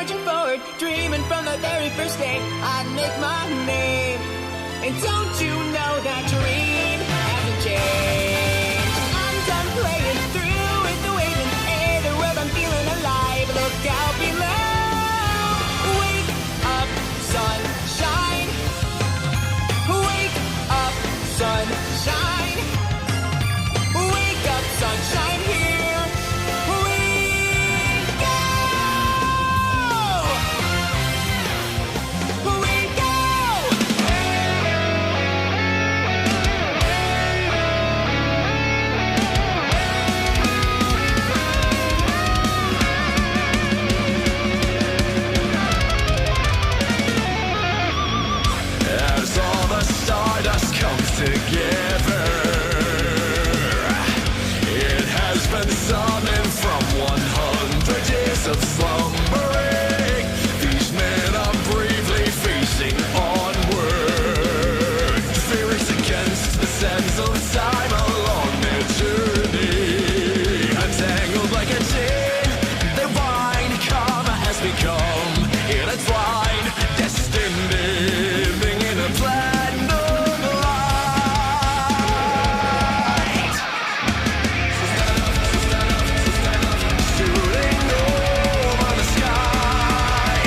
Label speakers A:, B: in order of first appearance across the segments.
A: marching forward, dreaming from the very first day I'd make my name. And don't you know that dream hasn't changed? I'm done playing through with the waves in the air, the world I'm feeling alive. Look out below. Wake up, sunshine. Wake up, sunshine. Wake up, sunshine, here we go. We go.
B: As all the stardust comes together, it has been summoned from 100 years of slumbering. These men are bravely facing onward, fearing against the sands of time along their journey. Entangled like a chain, their vine karma has become intertwined, destined, living in a platinum light. Shooting over the sky,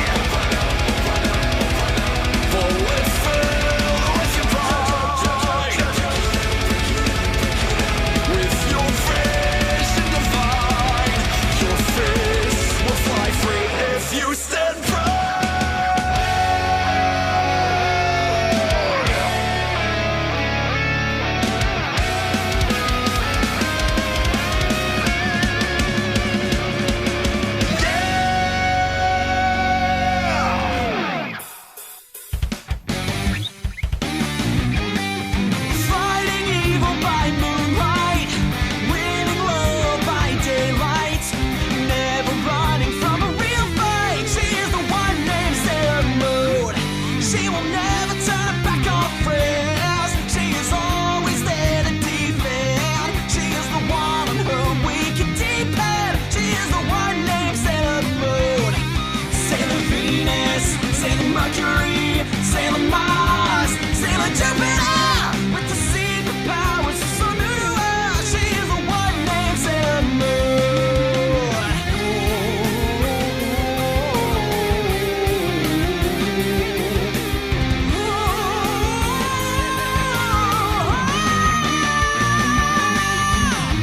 B: forward filled with your pride, with your vision divine. Your fists will fly free if you stand proud. Fighting evil by moonlight, winning love by daylight, never running from a real fight. She is the one named Sailor Moon. She will never turn back on friends. She is always there to defend. She is the one on whom we can depend. She is the one named Sailor Moon. Sailor Venus, Sailor Mercury, Sailor Mars, Sailor Jupiter, with the secret powers of sun and earth. She is the one named Sailor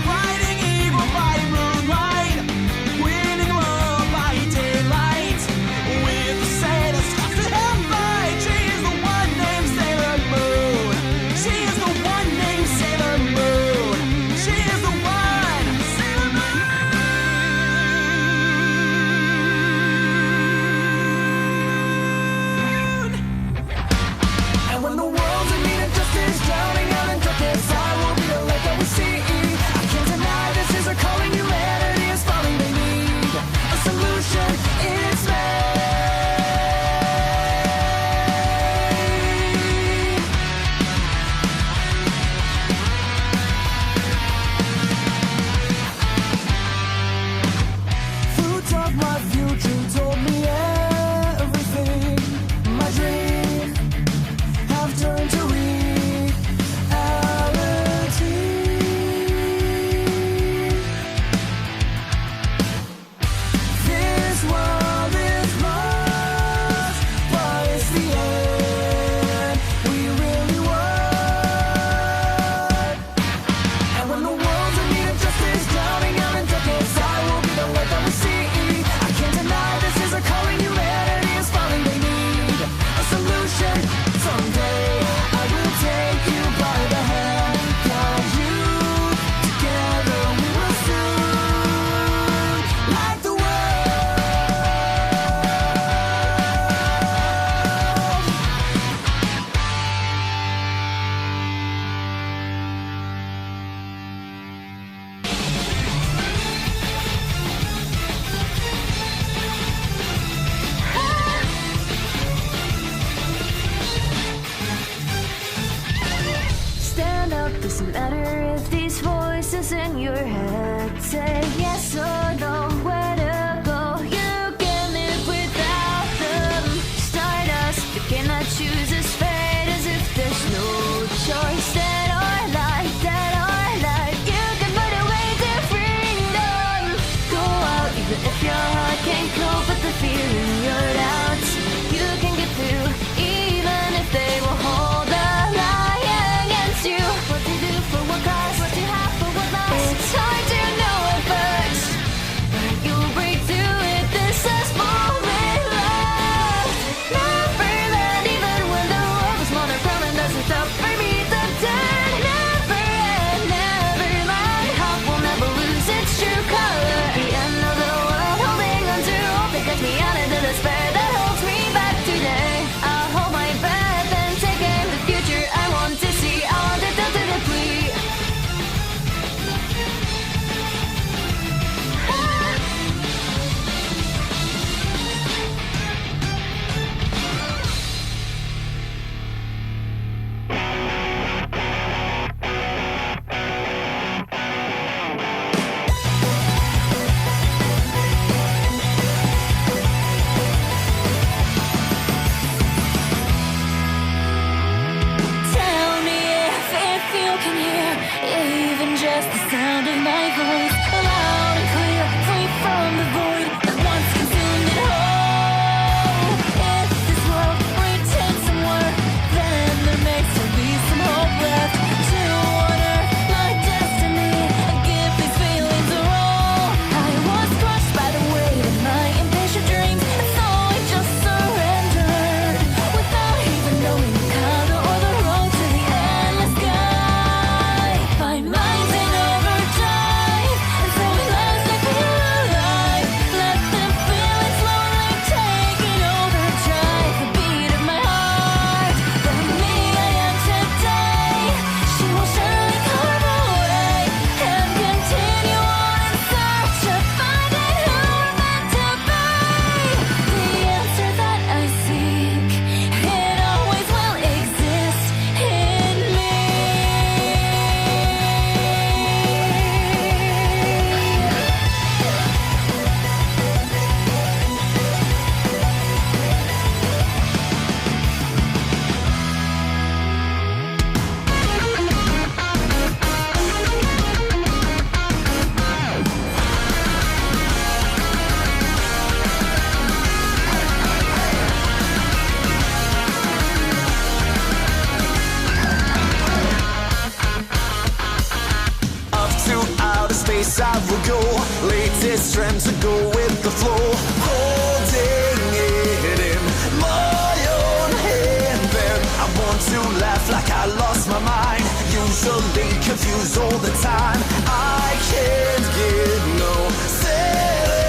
B: Fighting evil by moonlight, winning love by daylight, with the sailors tough to help fight. She is the one named Sailor Moon. She is the one named Sailor Moon. She is the one Sailor Moon. And when the world's in need of justice, drowning out in darkness, I will be the light that we see. I can't deny this is a calling. Humanity is falling. They need a solution. It's me. Who took my future, told me everything. My dream have turned to reality. This world is lost, but it's the end we really want. And when the world's in need of justice, drowning out in darkness, I will be the light that we see. I can't deny this is a calling. Humanity is falling. They need a solution. Someday I will take you by the hand, guide you. Together we will soon light the world.
C: Stand up, doesn't matter if these voices in your head say yes or no, where to go. You can live without
B: place I will go. Latest trend to go with the flow. Holding it in my own hand. Then I want to laugh like I lost my mind. Usually confused all the time. I can't get no satisfaction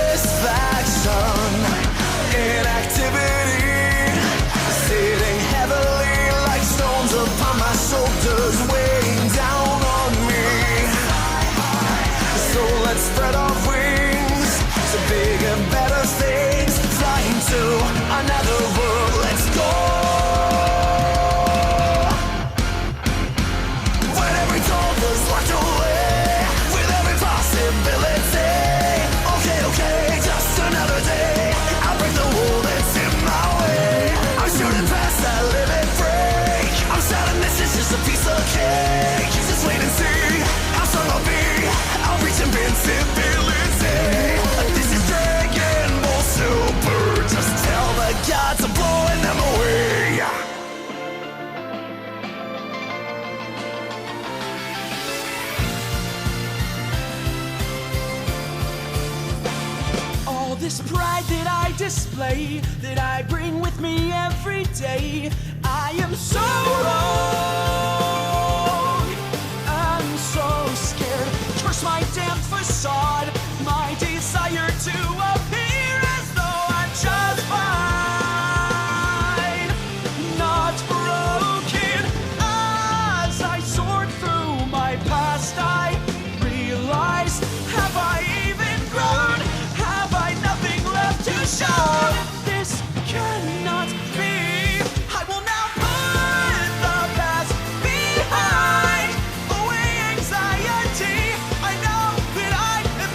B: in activity. Sitting heavily like stones upon my shoulders, weighing down on me. So let's spread our wings to bigger, better things. Flying to another world, let's go. When every door was locked away, with every possibility. Okay, okay, just another day. I'll break the wall that's in my way. I'm shooting past that limit break. I'm certain this is just a piece of cake. Just wait and see how strong I'll be. I'll reach invincibility. This is Dragon Ball Super. Just tell the gods I'm blowing them away.
D: All this pride that I display, that I bring with me every day, I am so wrong. I'm so scared. Curse my damn facade, my desire to appear as though I'm just fine, not broken. As I sort through my past, I realize, have I even grown? Have I nothing left to show? This cannot be. I will now put the past behind. Away anxiety. I know that I have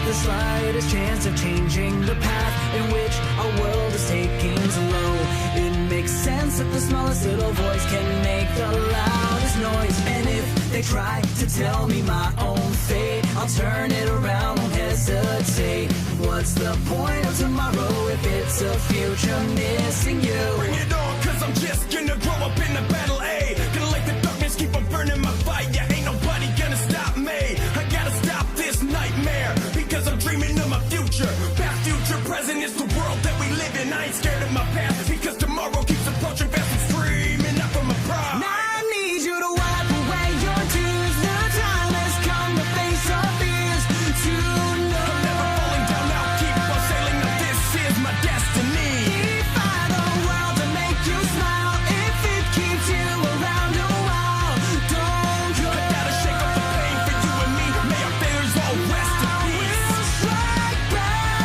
B: the slightest chance of changing the path in which our world is taking slow. It makes sense that the smallest little voice can make the loudest noise. And if they try to tell me my own fate, I'll turn it around, won't hesitate. What's the point of tomorrow if it's a future missing you?
D: Bring it on, cause I'm just gonna grow up in the battle, A. Gonna let the darkness keep on burning my fire. Ain't nobody gonna stop me. I gotta stop this nightmare, because I'm dreaming of my future. Past, future, present is the world that we live in. I ain't scared of my past, because tomorrow keeps approaching fast and screaming out from my pride.
B: Now I need you to wipe away your tears. The time has come to face our fears. To know
D: I'm never falling down, I'll keep on sailing. Now this is my destiny.
B: defy the world to make you smile. If it keeps you around a while, don't go.
D: I gotta shake off the pain for you and me. May our fears all rest in peace.
B: We'll strike back.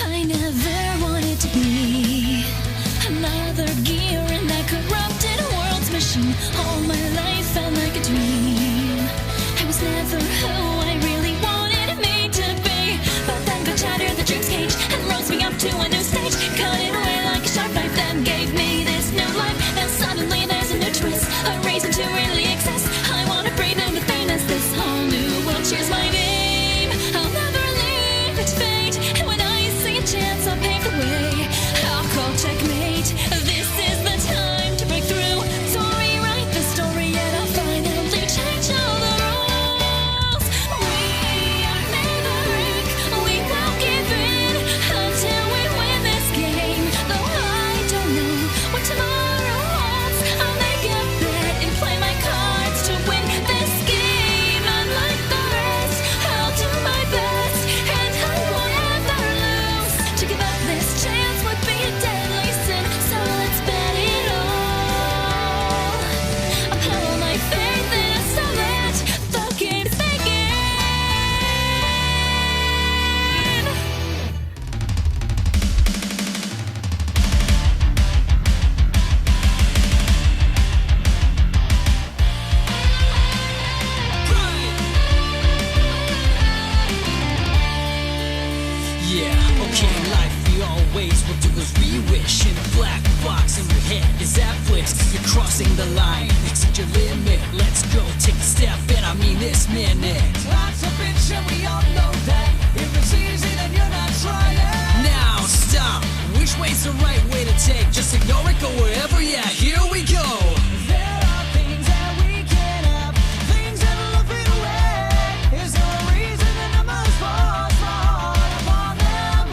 C: I never wanted to be another gear in that corrupted world's machine. All my life felt like a dream. I was never who I really wanted me to be. But then God shattered the dream's cage and rose me up to a new stage. Cut it away like a sharp knife, then gave me this new life. Then suddenly there's a new twist, a reason to really exist. I wanna breathe in with fairness. This whole new world cheers my name. I'll never leave its fate. And when I see a chance, I'll pave the way. I'll call checkmate. This is the time to break through, to rewrite the story, and I'll finally change all the rules. We are never weak, we won't give in until we win this game. Though I don't know what tomorrow holds, I'll make a bet and play my cards to win this game. Unlike the rest, I'll do my best, and I won't ever lose. To give up this chance would be a deadly sin, so let's bet it all. I'll put all my faith in us so that the games begin.
B: Yeah, okay, life we always will do as we wish. In a black box in your head is that flips. You're crossing the line, exceed your limit. Let's go, take a step, and I mean this minute. Lots of bitch, and we all know that. If it's easy, then you're not trying. Now stop. Which way's the right way to take? Just ignore it, go wherever. Yeah, here we go. There are things that we can't have, things that will look it away. Is there a reason that I must fall upon them?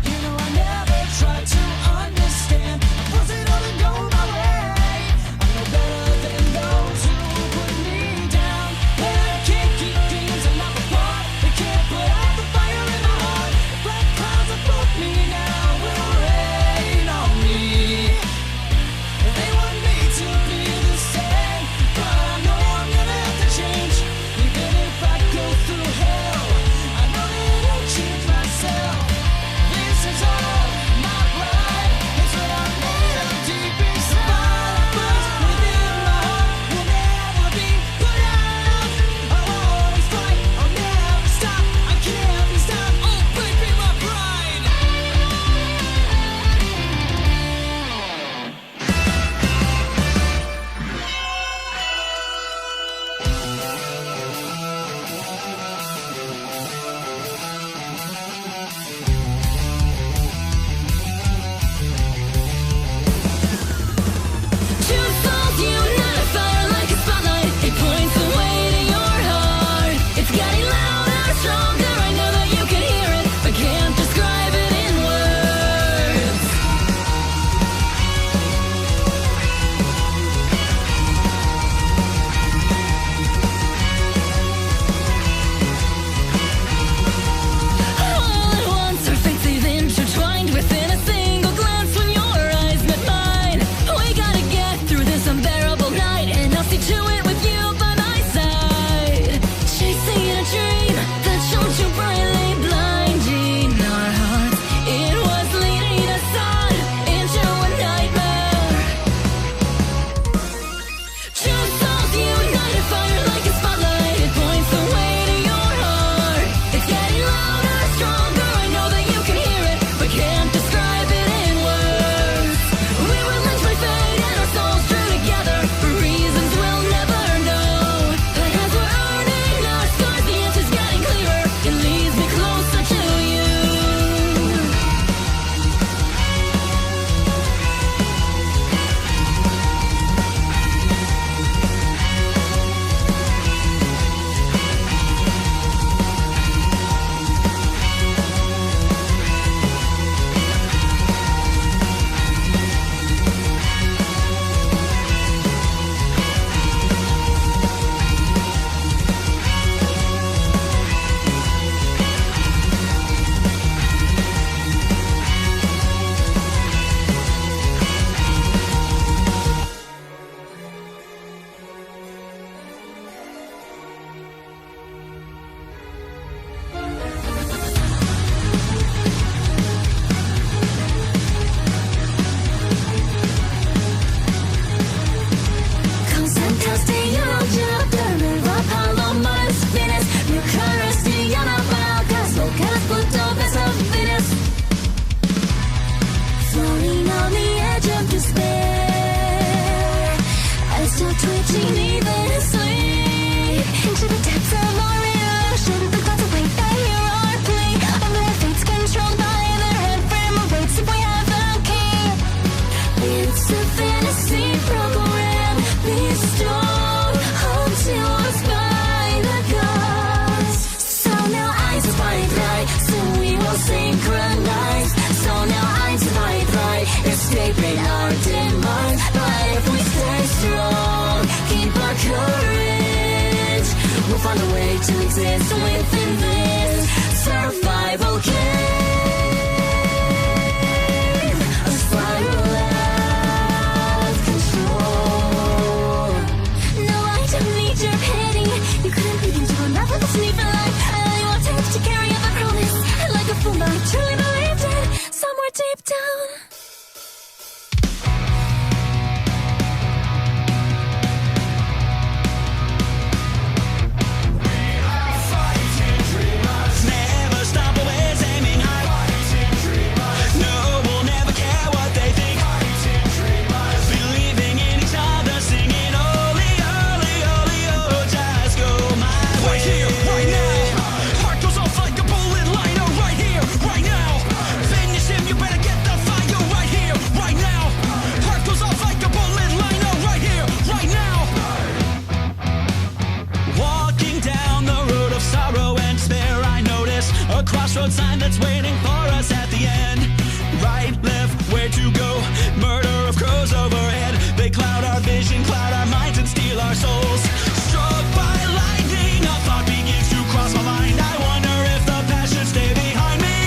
B: You know I never tried to understand. I force it all to go my way. I'm no better than those who put me down. And I can't
C: our courage. We'll find a way to exist within this survival game. A spiral of control. No, I don't need your pity. You couldn't begin to remember this need for life. I wanted to carry out the promise. Like a fool, but I truly believed it. Somewhere deep down.
B: Never stop, always aiming high. No, we'll never care what they think. Believing in each other, singing Oli, Oli, Oli, oh, just go my way.
D: Right here, right now. Heart goes off like a bullet liner. Right here, right now. Finish him, you better get the fire. Right here, right now. Heart goes off like a bullet liner. Right here, right now.
B: Walking down the road of sorrow and despair, I notice a crossroad sign that's waiting for us at the end. Right, left, where to go? Murder of crows overhead. They cloud our vision, cloud our minds, and steal our souls. Struck by lightning, a thought begins to cross my mind. I wonder if the past should stay behind me.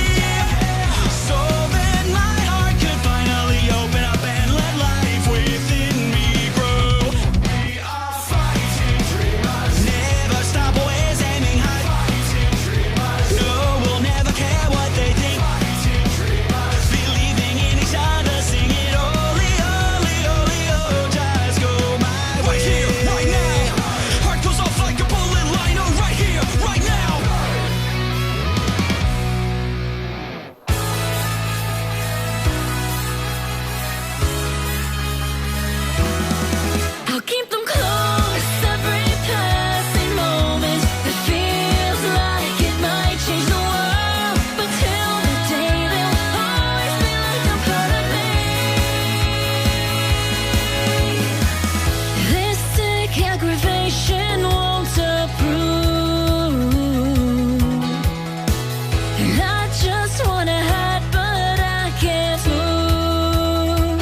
B: So then my heart could finally open up and let life within me grow. We are fighting dreamers. Never stop, always aiming high. No, we'll never care what they think. Believing in each other, singing Oli, Oli, Oli, oh, just go my way.
D: Right here, right now. Heart goes off like a bullet liner. Right here, right now.
C: I'll keep them close every passing moment. It feels like it might change the world, but till the day they'll always be like a part of me. This sick aggravation won't approve, and I just wanna hide, but I can't move.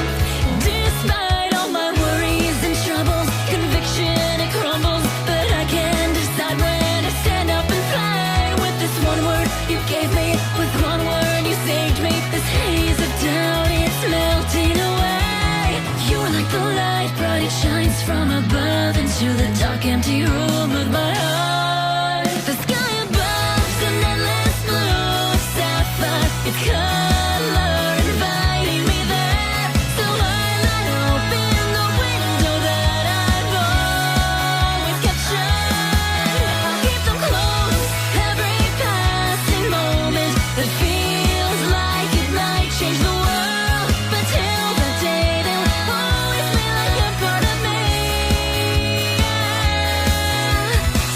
C: Despite all my worries and troubles, conviction it crumbles, but I can't decide when to stand up and fly. With this one word you gave me, with one word you saved me. This haze of doubt, it's melting away. You are like the light, bright it shines from above into the dark, empty room of my heart. The sky above's an endless blue sapphire. It's color inviting me there, so I let open the window that I've always kept shut. I'll keep them close every passing moment. It feels like it might change the world, but till the day they'll always be like a part of me.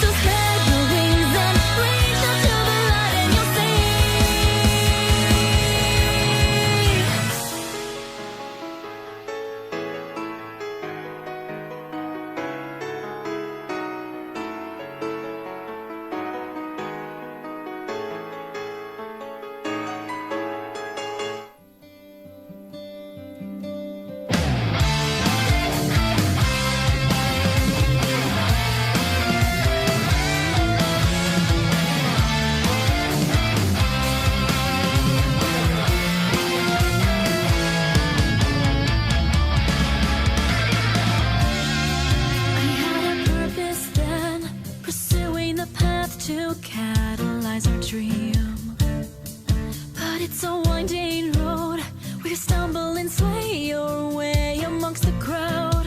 C: So spread your wings and reach out to the light, and you'll see. I had a purpose then, pursuing the path to catalyze our dream. But it's a winding road where you stumble and sway your way amongst the crowd.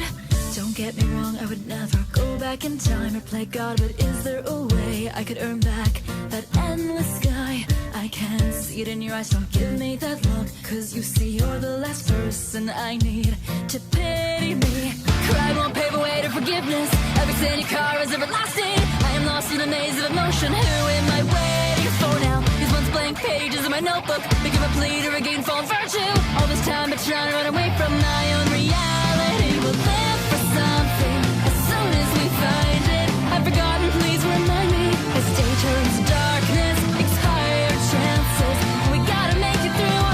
C: Don't get me wrong, I would never go back in time or play God, but is there a way I could earn back that endless sky? I can see it in your eyes, don't give me that look, 'cause you see you're the last person I need to pity me. Cry won't pave a way to forgiveness. Every sin you car is everlasting. I am lost in a maze of emotion. Who am I waiting for now? These once blank pages in my notebook become a plea to regain fallen virtue. All this time I've been trying to run away from my own reality. We'll live for something as soon as we find it. I've forgotten, please remind me. As day turns to darkness, expired chances. We gotta make it through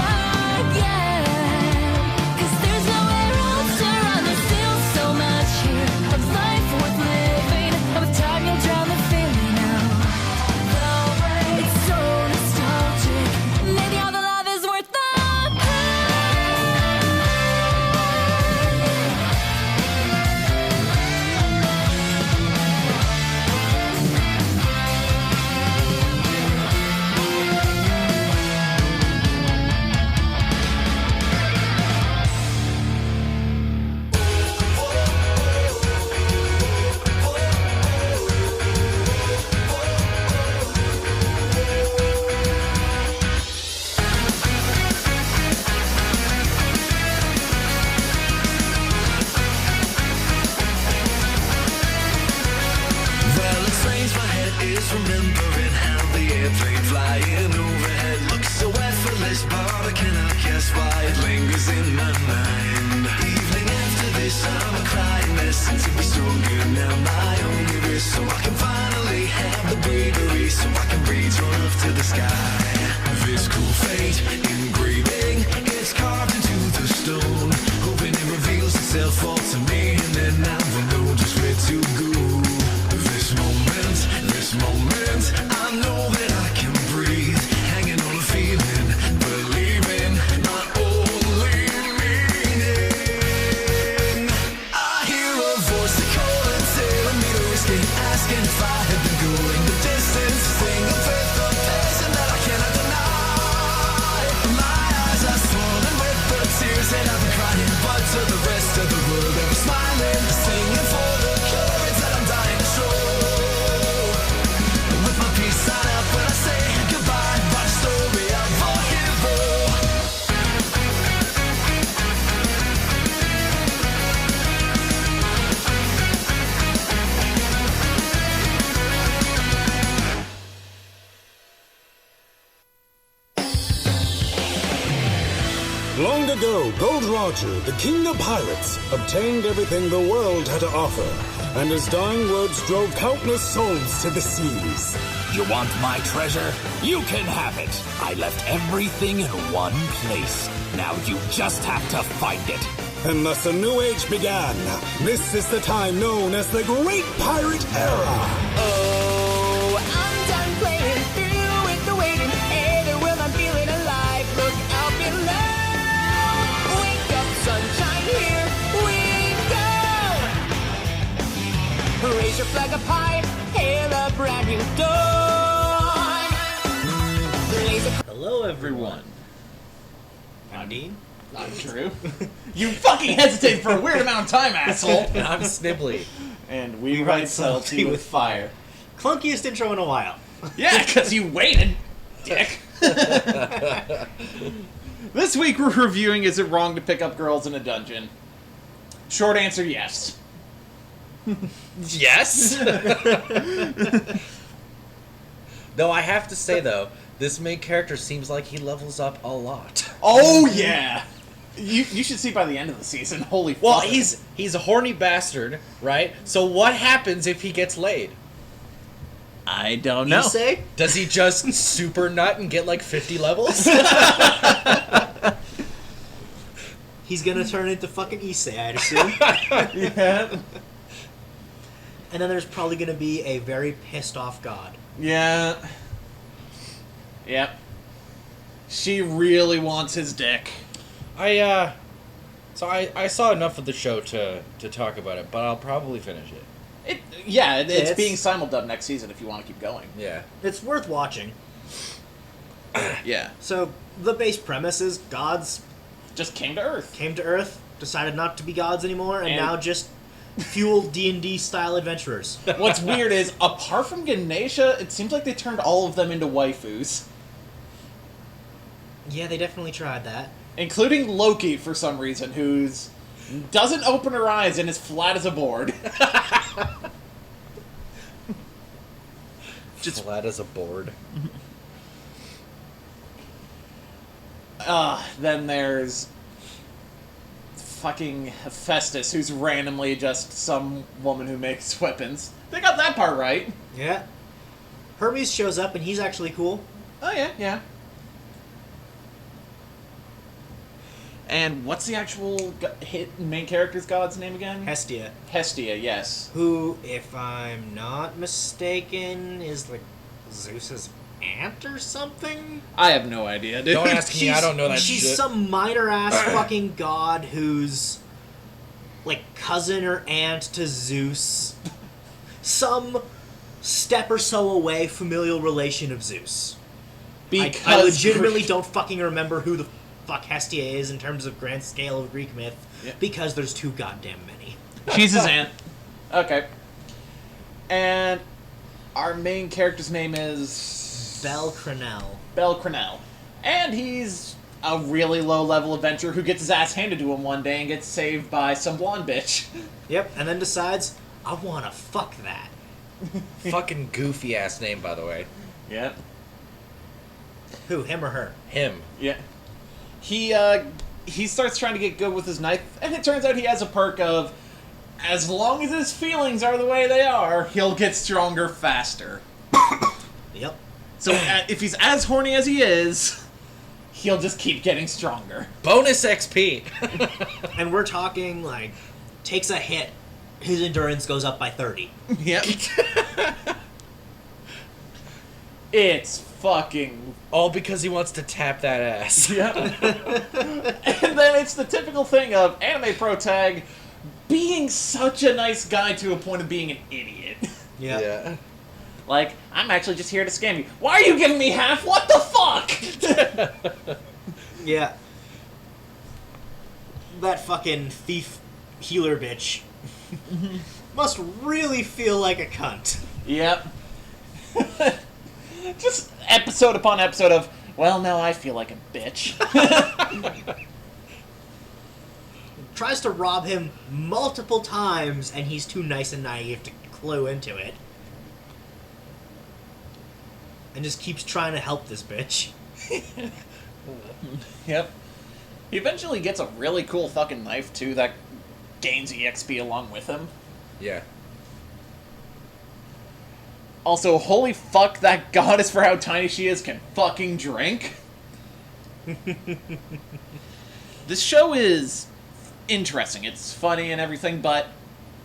C: again, 'cause there's nowhere else to run. There's still so much here of life worth living.
E: is remembering how the airplane flying overhead looks so effortless, but I cannot guess why it lingers in my mind. Evening after this, I'm a crying mess, and to be stronger now my only wish, so I can finally have the bravery, so I can reach on up to the sky. This cool fate engraving, it's carved into the stone, hoping it reveals itself all to me, and then I will know just where to go. This moment, I know that I can breathe, hanging on a feeling, believing my only meaning. I hear a voice that calling, telling me to risk it, asking if I had been going the distance, thing of faith, a passion that I cannot deny. My eyes are swollen with the tears that I've been crying, but to the rest of the world I'm smiling, singing for the courage that I'm dying to show. Sign up when I say goodbye, write a story of a hero.
F: Long ago, Gold Roger, the king of pirates, obtained everything the world had to offer, and his dying words drove countless souls to the seas.
G: You want my treasure? You can have it. I left everything in one place. Now you just have to find it.
F: And thus a new age began. This is the time known as the Great Pirate Era.
A: Oh, I'm done playing through with the waiting. Hey, the world, I'm feeling alive. Look out below. Wake up, sunshine, here we go. Raise your flag up high. Hail a brand new dawn.
H: Hello, everyone. I'm Dean.
I: Not true. You fucking hesitated for a weird amount of time, asshole.
H: And I'm Snibbly.
I: And we write Subtlety with fire.
H: Clunkiest intro in a while.
I: Yeah, because you waited, dick. This week we're reviewing Is It Wrong to Pick Up Girls in a Dungeon? Short answer, yes.
H: Yes? Though I have to say, though, this main character seems like he levels up a lot.
I: Oh, yeah. You should see by the end of the season. Holy fuck.
H: Well, he's a horny bastard, right? So what happens if he gets laid?
I: I don't know.
H: You say? Does he just super nut and get like 50 levels?
J: He's gonna turn into fucking Issei, I'd assume.
I: Yeah.
J: And then there's probably gonna be a very pissed off god.
I: Yeah. Yep. She really wants his dick.
H: I saw enough of the show to talk about it, but I'll probably finish it.
I: It's being simuldubbed next season if you want to keep going.
H: Yeah.
J: It's worth watching.
I: Yeah.
J: So, the base premise is gods
I: Just came to Earth.
J: came to Earth, decided not to be gods anymore, and
I: And-
J: now just fuel D&D style adventurers.
I: What's weird is, apart from Ganesha, it seems like they turned all of them into waifus.
J: Yeah, they definitely tried that.
I: Including Loki, for some reason, who's doesn't open her eyes and is flat as a board.
H: Just flat as a board.
I: Then there's fucking Hephaestus, who's randomly just some woman who makes weapons. They got that part right.
J: Yeah. Hermes shows up, and he's actually cool.
I: Oh, yeah. And what's the actual main character's god's name again?
J: Hestia.
I: Hestia, yes.
J: Who, if I'm not mistaken, is like Zeus's aunt or something?
I: I have no idea, dude.
H: Don't ask me, I don't know that
J: She's
H: shit.
J: some minor-ass fucking god who's like cousin or aunt to Zeus. Some step or so away familial relation of Zeus.
I: Because
J: I legitimately don't fucking remember who the fuck Hestia is in terms of grand scale of Greek myth, because there's too goddamn many.
I: She's his aunt. Okay. And our main character's name is
J: Bel Crenel.
I: Bel Crenel. And he's a really low-level adventurer who gets his ass handed to him one day and gets saved by some blonde bitch.
J: Yep, and then decides, I wanna fuck that.
H: Fucking goofy ass name, by the way.
I: Yeah.
J: Who, him or her?
H: Him.
I: Yeah. He starts trying to get good with his knife, and it turns out he has a perk of, as long as his feelings are the way they are, he'll get stronger faster.
J: Yep.
I: So if he's as horny as he is, he'll just keep getting stronger.
H: Bonus XP.
J: And we're talking, like, takes a hit, his endurance goes up by 30.
I: Yep. It's fucking...
H: All because he wants to tap that ass.
I: Yeah. And then it's the typical thing of anime pro tag being such a nice guy to a point of being an idiot.
J: Yeah.
I: Like, I'm actually just here to scam you. Why are you giving me half? What the fuck?
J: Yeah. That fucking thief healer bitch must really feel like a cunt.
I: Yep. Just episode upon episode of, well, now I feel like a bitch.
J: Tries to rob him multiple times, and he's too nice and naive to clue into it. And just keeps trying to help this bitch.
I: Yep. He eventually gets a really cool fucking knife, too, that gains EXP along with him.
H: Yeah.
I: Also, holy fuck, that goddess for how tiny she is can fucking drink. This show is interesting. It's funny and everything, but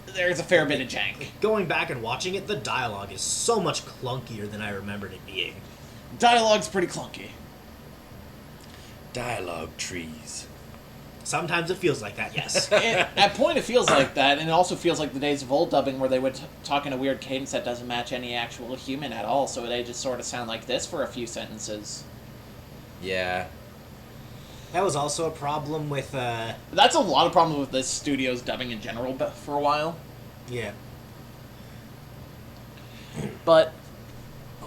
I: there's a fair bit of jank.
J: Going back and watching it, the dialogue is so much clunkier than I remembered it being.
I: Dialogue's pretty clunky.
H: Dialogue trees.
J: Sometimes it feels like that, yes.
I: At point, it feels like that, and it also feels like the days of old dubbing where they would talk in a weird cadence that doesn't match any actual human at all, so they just sort of sound like this for a few sentences.
H: Yeah.
J: That was also a problem with,
I: That's a lot of problems with this studio's dubbing in general for a while.
J: yeah.
I: But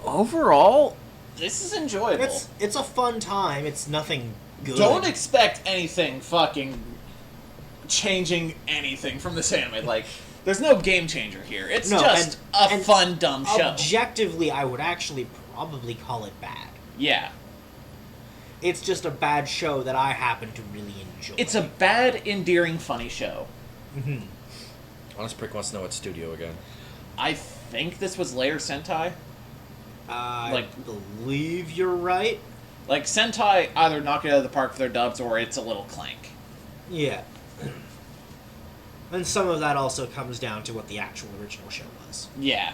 I: overall, this is enjoyable.
J: It's a fun time. It's nothing good.
I: Don't expect anything fucking changing anything from this anime. Like, there's no game changer here. It's just a fun, dumb show.
J: Objectively, I would actually probably call it bad.
I: Yeah.
J: It's just a bad show that I happen to really enjoy.
I: It's a bad, endearing, funny show.
J: Mm-hmm.
H: Honest Prick wants to know what studio again.
I: I think this was later Sentai.
J: I believe you're right.
I: Like, Sentai either knock it out of the park for their dubs or it's a little clank.
J: Yeah. And some of that also comes down to what the actual original show was.
I: Yeah.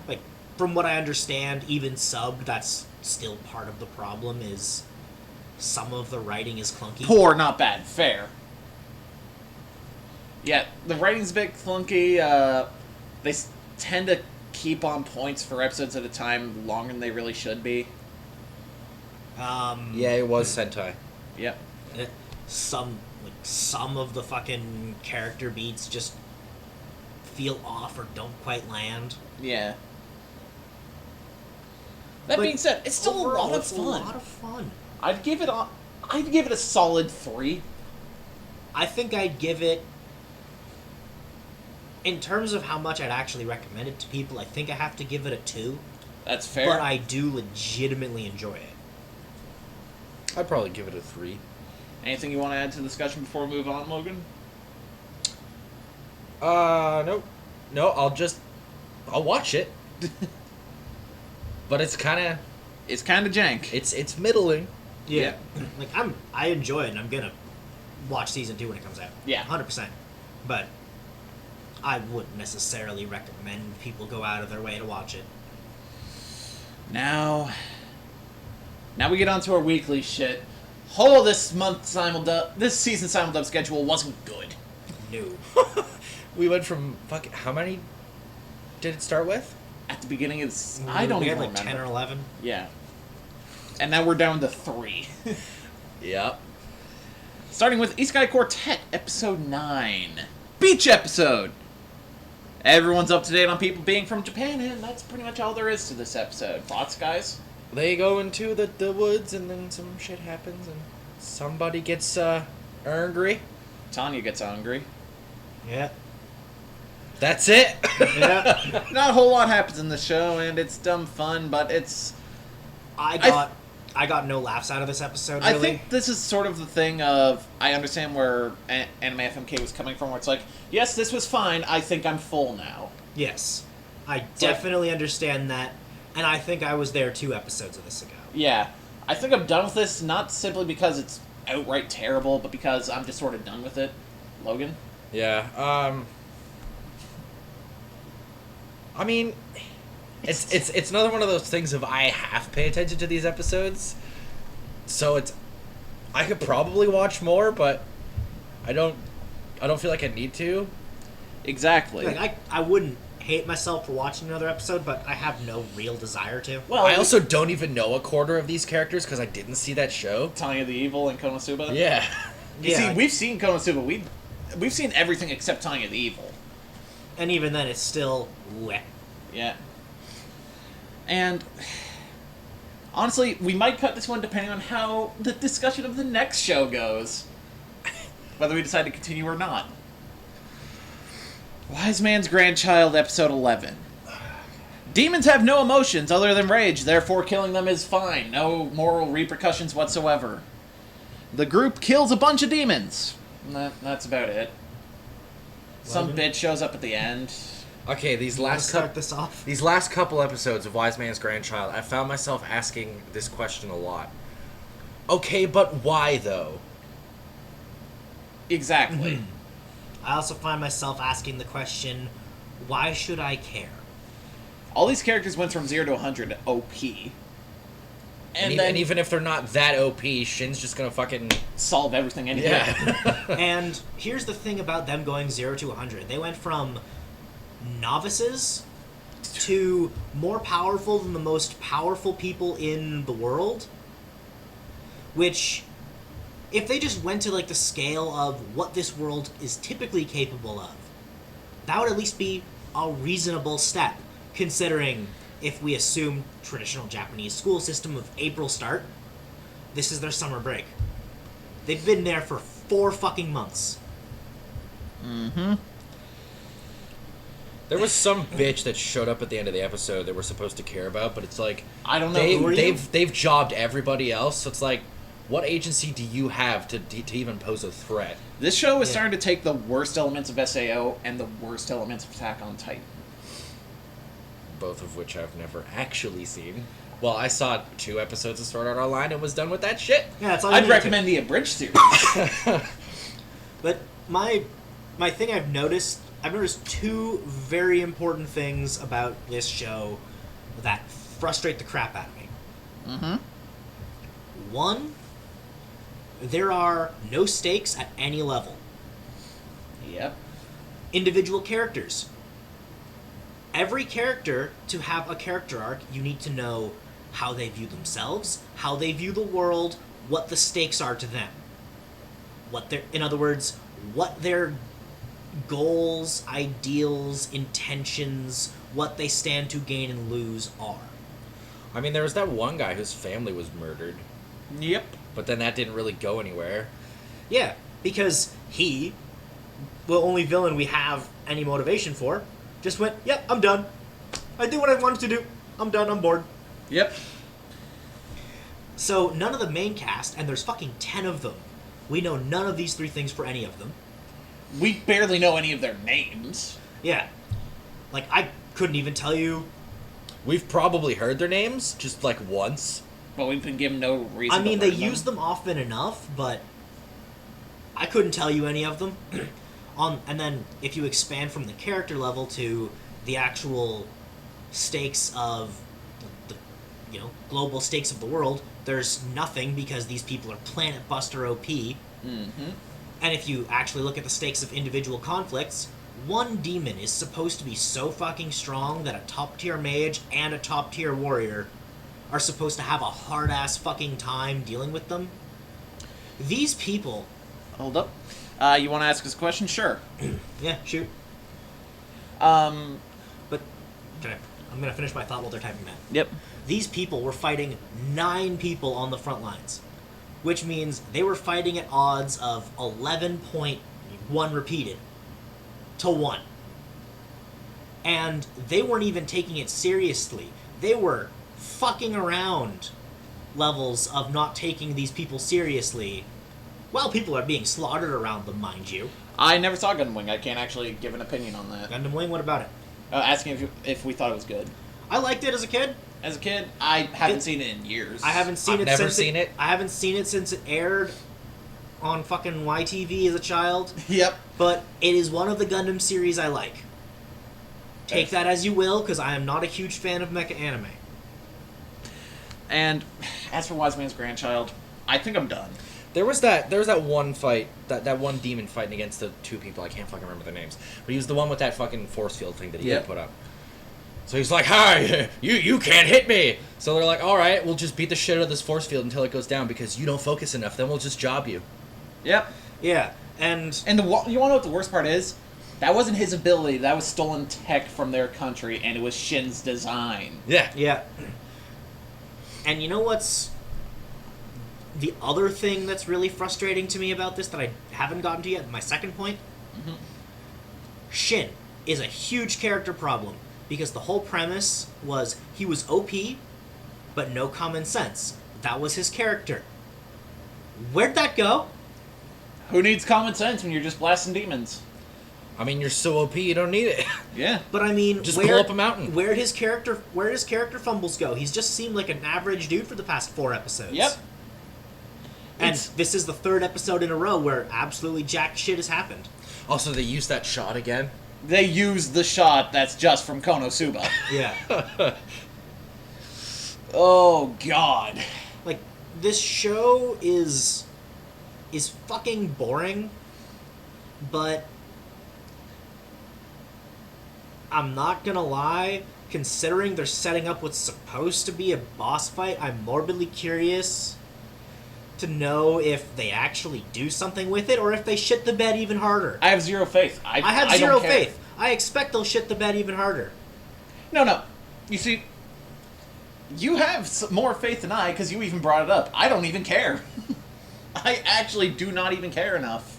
J: Like, from what I understand, even subbed, that's still part of the problem, is some of the writing is clunky.
I: Poor, not bad. Fair. Yeah, the writing's a bit clunky. They tend to keep on points for episodes at a time longer than they really should be.
H: Yeah, it was Sentai.
I: Yep.
J: Some of the fucking character beats just feel off or don't quite land.
I: Yeah. That
J: But
I: being said, it's still
J: overall,
I: a lot of
J: it's
I: fun.
J: a lot of fun.
I: I'd give it a solid 3.
J: I think I'd give it, in terms of how much I'd actually recommend it to people, I think I have to give it a 2.
I: That's fair.
J: But I do legitimately enjoy it.
H: I'd probably give it a 3.
I: Anything you want to add to the discussion before we move on, Logan?
H: Nope. No, I'll watch it. But it's kind of
I: jank.
H: It's middling.
J: Yeah. Like, I enjoy it, and I'm gonna watch season 2 when it comes out.
I: Yeah.
J: 100%. But I wouldn't necessarily recommend people go out of their way to watch it.
I: Now we get on to our weekly shit. Oh, this season simuldub schedule wasn't good.
J: No.
H: We went from how many did it start with?
I: At the beginning of I don't
J: we
I: even
J: had like
I: remember.
J: 10 or 11.
I: Yeah. And now we're down to 3.
H: Yep.
I: Starting with Isekai Quartet, episode 9. Beach episode! Everyone's up to date on people being from Japan, and that's pretty much all there is to this episode. Thoughts, guys?
H: They go into the woods, and then some shit happens, and somebody gets angry.
I: Tanya gets hungry.
J: Yeah.
H: That's it.
J: Yeah.
I: Not a whole lot happens in the show, and it's dumb fun, but it's...
J: I got no laughs out of this episode,
I: I
J: really.
I: think this is sort of the thing of, I understand where Anime FMK was coming from, where it's like, yes, this was fine, I think I'm full now.
J: Yes. I definitely understand that, and I think I was there 2 episodes of this ago.
I: Yeah. I think I'm done with this, not simply because it's outright terrible, but because I'm just sort of done with it. Logan?
H: Yeah. I mean, it's another one of those things of I have to pay attention to these episodes, so I could probably watch more, but I don't feel like I need to.
I: Exactly.
J: Like, I wouldn't hate myself for watching another episode, but I have no real desire to.
I: Well,
H: I also don't even know a quarter of these characters because I didn't see that show.
I: Tanya the Evil and Konosuba?
H: Yeah.
I: You see, we've seen Konosuba. We've seen everything except Tanya the Evil.
J: And even then, it's still wet.
I: Yeah. And honestly, we might cut this one depending on how the discussion of the next show goes. Whether we decide to continue or not. Wise Man's Grandchild, Episode 11. Demons have no emotions other than rage, therefore killing them is fine. No moral repercussions whatsoever. The group kills a bunch of demons. That's about it. Some bitch shows up at the end.
H: Okay, these last couple episodes of Wise Man's Grandchild, I found myself asking this question a lot. Okay, but why though?
I: Exactly.
J: Mm-hmm. I also find myself asking the question, why should I care?
I: All these characters went from 0 to 100 OP.
H: And even if they're not that OP, Shin's just gonna fucking
I: solve everything anyway.
H: Yeah.
J: And here's the thing about them going 0 to 100. They went from novices to more powerful than the most powerful people in the world. Which, if they just went to like the scale of what this world is typically capable of, that would at least be a reasonable step, considering if we assume traditional Japanese school system of April start, this is their summer break. They've been there for 4 fucking months.
I: Mm-hmm.
H: There was some bitch that showed up at the end of the episode that we're supposed to care about, but it's like
I: I don't know.
H: They've jobbed everybody else, so it's like, what agency do you have to even pose a threat?
I: This show is starting to take the worst elements of SAO and the worst elements of Attack on Titan.
H: Both of which I've never actually seen. Well, I saw 2 episodes of Sword Art Online and was done with that shit.
J: Yeah, that's all
I: I'd recommend the abridged series.
J: But my thing I've noticed 2 very important things about this show that frustrate the crap out of me.
I: Mm-hmm.
J: 1, there are no stakes at any level.
I: Yep.
J: Individual characters. Every character, to have a character arc, you need to know how they view themselves, how they view the world, what the stakes are to them. In other words, what their goals, ideals, intentions, what they stand to gain and lose are.
H: I mean, there was that one guy whose family was murdered.
I: Yep.
H: But then that didn't really go anywhere.
J: Yeah, because he, the only villain we have any motivation for, just went, yep, I'm done. I did what I wanted to do. I'm done, I'm bored.
I: Yep.
J: So none of the main cast, and there's fucking 10 of them, we know none of these 3 things for any of them.
I: We barely know any of their names.
J: Yeah. Like, I couldn't even tell you.
H: We've probably heard their names, just like once.
I: But we've been given no reason
J: I mean,
I: to
J: they
I: learn
J: use them often enough, but I couldn't tell you any of them. And then if you expand from the character level to the actual stakes of the global stakes of the world, there's nothing because these people are Planet Buster OP.
I: Mm-hmm.
J: And if you actually look at the stakes of individual conflicts, one demon is supposed to be so fucking strong that a top-tier mage and a top-tier warrior are supposed to have a hard-ass fucking time dealing with them. These people...
I: Hold up. You want to ask us a question? Sure.
J: Yeah, shoot. But I'm going to finish my thought while they're typing that.
I: Yep.
J: These people were fighting 9 people on the front lines, which means they were fighting at odds of 11.1 repeated to 1. And they weren't even taking it seriously. They were fucking around levels of not taking these people seriously while people are being slaughtered around them, mind you.
I: I never saw Gundam Wing. I can't actually give an opinion on that.
J: Gundam Wing, what about it?
I: Asking if we thought it was good.
J: I liked it as a kid.
I: As a kid, I haven't seen it in years.
J: I haven't seen
H: I've
J: it
H: never
J: since
H: seen it.
J: I haven't seen it since it aired on fucking YTV as a child.
I: Yep.
J: But it is one of the Gundam series I like. Take that as you will, because I am not a huge fan of mecha anime.
I: And as for Wise Man's Grandchild, I think I'm done.
H: There was that one fight, that one demon fighting against the two people. I can't fucking remember their names. But he was the one with that fucking force field thing that he had put up. So he's like, "Hi, you can't hit me." So they're like, "All right, we'll just beat the shit out of this force field until it goes down because you don't focus enough. Then we'll just job you."
I: Yep.
J: Yeah, and
I: You want to know what the worst part is? That wasn't his ability. That was stolen tech from their country, and it was Shin's design.
H: Yeah.
J: yeah. And you know what's the other thing that's really frustrating to me about this that I haven't gotten to yet? My second point.
I: Mm-hmm.
J: Shin is a huge character problem because the whole premise was he was OP, but no common sense. That was his character. Where'd that go?
I: Who needs common sense when you're just blasting demons?
H: I mean, you're so OP, you don't need it.
I: Yeah.
J: But I mean,
H: Just pull up a mountain.
J: Where his character fumbles go? He's just seemed like an average dude for the past 4 episodes.
I: Yep.
J: And
I: It's-
J: this is the 3rd episode in a row where absolutely jack shit has happened.
H: Also, they used that shot again.
I: They used the shot that's just from Konosuba.
J: Yeah.
I: Oh, God.
J: Like, this show is fucking boring, but I'm not gonna lie, considering they're setting up what's supposed to be a boss fight, I'm morbidly curious to know if they actually do something with it or if they shit the bed even harder.
I: I have zero faith.
J: I have
I: don't
J: zero
I: care.
J: faith. I expect they'll shit the bed even harder.
I: No. You see, you have more faith than I because you even brought it up. I don't even care. I actually do not even care enough.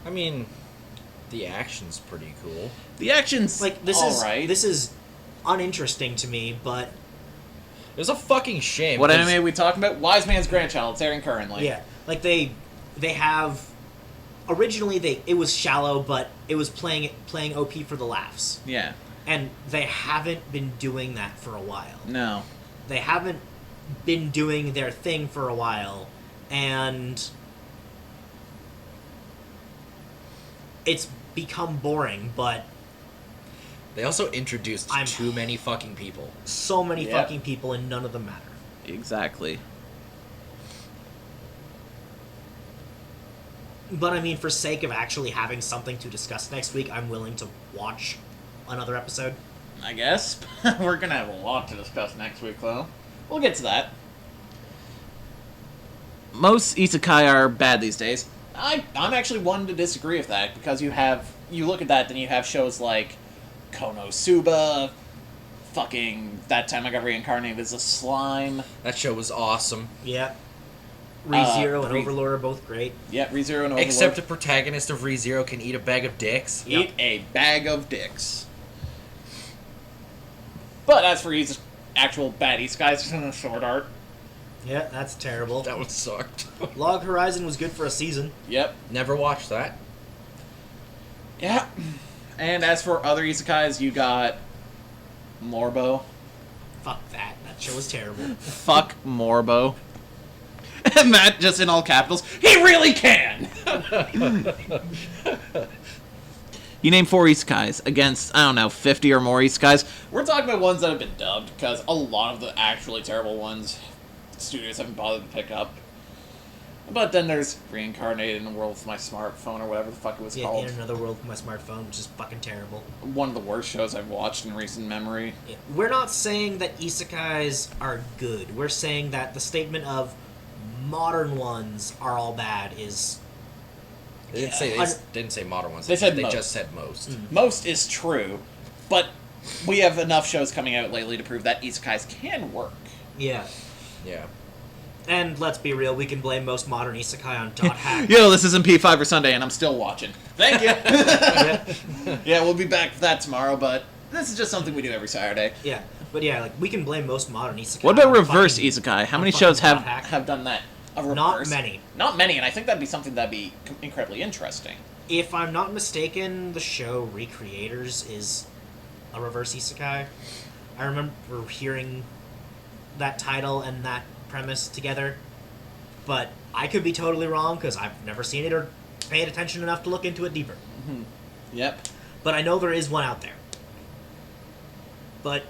H: I mean, the action's pretty cool.
I: The action's
J: Like, this is uninteresting to me, but
H: It was a fucking shame.
I: What
H: 'cause-
I: anime are we talking about? Wise Man's Grandchild. It's airing currently.
J: yeah, like they have originally it was shallow, but it was playing OP for the laughs,
I: Yeah.
J: and they haven't been doing that for a while.
I: No.
J: They haven't been doing their thing for a while, and it's become boring. But
H: They also introduced
J: I'm-
H: too many fucking people.
J: so many
I: Yep.
J: fucking people, and none of them matter.
I: Exactly.
J: But I mean, for sake of actually having something to discuss next week, I'm willing to watch another episode.
I: I guess. We're gonna have a lot to discuss next week, though. We'll get to that. Most isekai are bad these days. I'm actually one to disagree with that, because you look at that, then you have shows like Konosuba, fucking That Time I Got Reincarnated as a Slime.
H: That show was awesome.
J: Yeah. ReZero and
I: Re-
J: Overlord are both great.
I: Yeah, ReZero and Overlord.
H: Except the protagonist of ReZero can eat a bag of dicks.
I: Eat a bag of dicks. But as for actual bad isekais, Sword Art.
J: Yeah, that's terrible.
H: That one sucked.
J: Log Horizon was good for a season.
I: Yep.
H: Never watched that.
I: Yeah. And as for other isekais, you got Morbo.
J: Fuck that. That show was terrible.
I: Fuck Morbo. And that just in all capitals. He really can! You name 4 isekais against, 50 or more isekais. We're talking about ones that have been dubbed, because a lot of the actually terrible ones, studios haven't bothered to pick up. But then there's Reincarnated in a World with My Smartphone, or whatever the fuck it was
J: Yeah,
I: called.
J: In Another World with My Smartphone, which is fucking terrible.
I: One of the worst shows I've watched in recent memory.
J: Yeah. We're not saying that isekais are good. We're saying that the statement of modern ones are all bad is...
H: They didn't say modern ones.
I: They said
H: they
I: most.
H: just said most.
I: Most is true, but we have enough shows coming out lately to prove that isekais can work.
J: Yeah.
H: Yeah.
J: And let's be real, we can blame most modern isekai on Dot Hack.
I: Yo, this isn't P5 or Sunday, and I'm still watching. Thank you. Yeah, we'll be back for that tomorrow, but This is just something we do every Saturday.
J: Yeah, but yeah, like we can blame most modern isekai.
I: What about
J: on
I: reverse
J: fucking-
I: isekai? How
J: on
I: many
J: fucking
I: shows
J: dot hack.
I: have done that? A reverse?
J: Not many.
I: Not many, and I think that'd be something that'd be incredibly interesting.
J: If I'm not mistaken, the show Recreators is a reverse isekai. I remember hearing that title and that premise together, but I could be totally wrong because I've never seen it or paid attention enough to look into it deeper.
I: Yep.
J: But I know there is one out there. But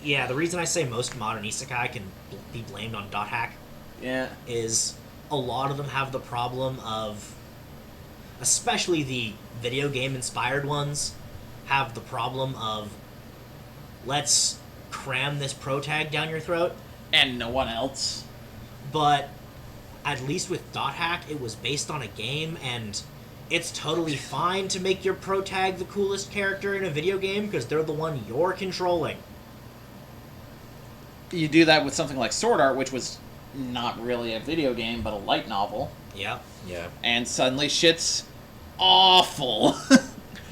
J: yeah, the reason I say most modern isekai can be blamed on dot hack
I: Yeah.
J: is a lot of them have the problem of, especially the video game inspired ones, have the problem of, let's cram this pro tag down your throat.
I: And no one else.
J: But at least with dot hack, it was based on a game, and it's totally fine to make your pro tag the coolest character in a video game because they're the one you're controlling.
I: You do that with something like Sword Art, which was not really a video game, but a light novel.
J: Yeah.
H: Yeah.
I: And suddenly shit's awful.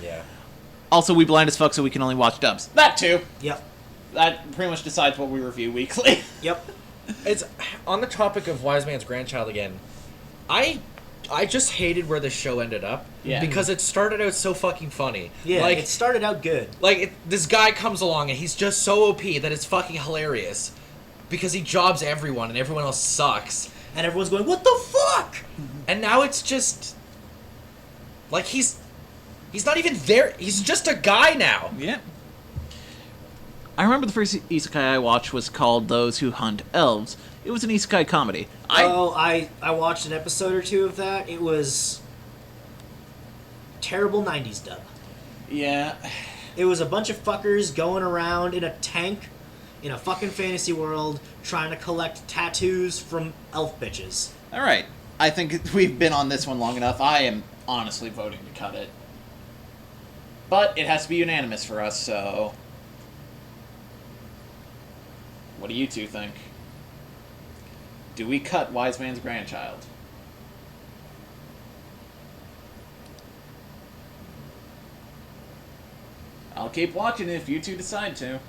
H: Yeah.
I: Also, we blind as fuck, so we can only watch dubs. That too.
J: Yep.
I: That pretty much decides what we review weekly.
J: Yep.
H: It's on the topic of Wise Man's Grandchild again. I just hated where this show ended up.
I: Yeah.
H: Because it started out so fucking funny.
J: Yeah,
H: Like,
J: it started out good.
H: this guy comes along and he's just so OP that it's fucking hilarious. Because he jobs everyone and everyone else sucks.
J: And everyone's going, what the fuck?
H: And now it's just like he's not even there. He's just a guy now.
I: Yeah. I remember the first isekai I watched was called Those Who Hunt Elves. It was an isekai comedy.
J: I watched an episode or two of that. It was terrible 90s dub.
I: Yeah.
J: It was a bunch of fuckers going around in a tank in a fucking fantasy world trying to collect tattoos from elf bitches.
I: Alright. I think we've been on this one long enough. I am honestly voting to cut it. But it has to be unanimous for us, so... What do you two think? Do we cut Wise Man's Grandchild? I'll keep watching it if you two decide to.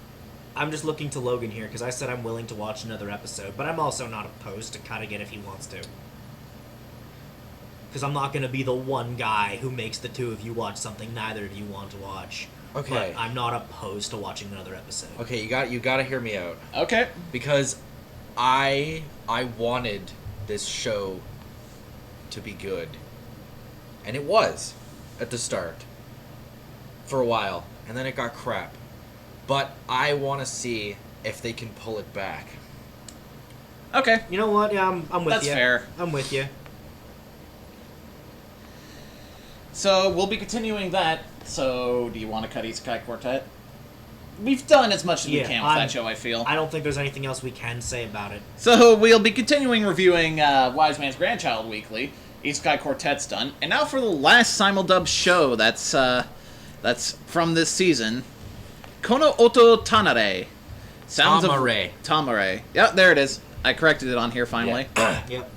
J: I'm just looking to Logan here because I said I'm willing to watch another episode, but I'm also not opposed to cutting it if he wants to. Because I'm not going to be the one guy who makes the two of you watch something neither of you want to watch.
H: Okay.
J: But I'm not opposed to watching another episode.
H: Okay, you got to hear me out.
I: Okay.
H: Because I wanted this show to be good. And it was at the start. For a while. And then it got crap. But I want to see if they can pull it back.
I: Okay.
J: You know what? Yeah, I'm with
I: That's
J: you.
I: fair.
J: I'm with you.
I: So, we'll be continuing that. So, do you want to cut Isekai Quartet? We've done as much as we
J: Yeah,
I: can with that show, I feel.
J: I don't think there's anything else we can say about it.
I: So, we'll be continuing reviewing Wise Man's Grandchild weekly. Isekai Quartet's done. And now for the last simuldub show that's from this season. Kono Oto Tanare. Sounds
H: Tamare.
I: of... Tamare. Yeah, there it is. I corrected it on here finally.
J: Yep.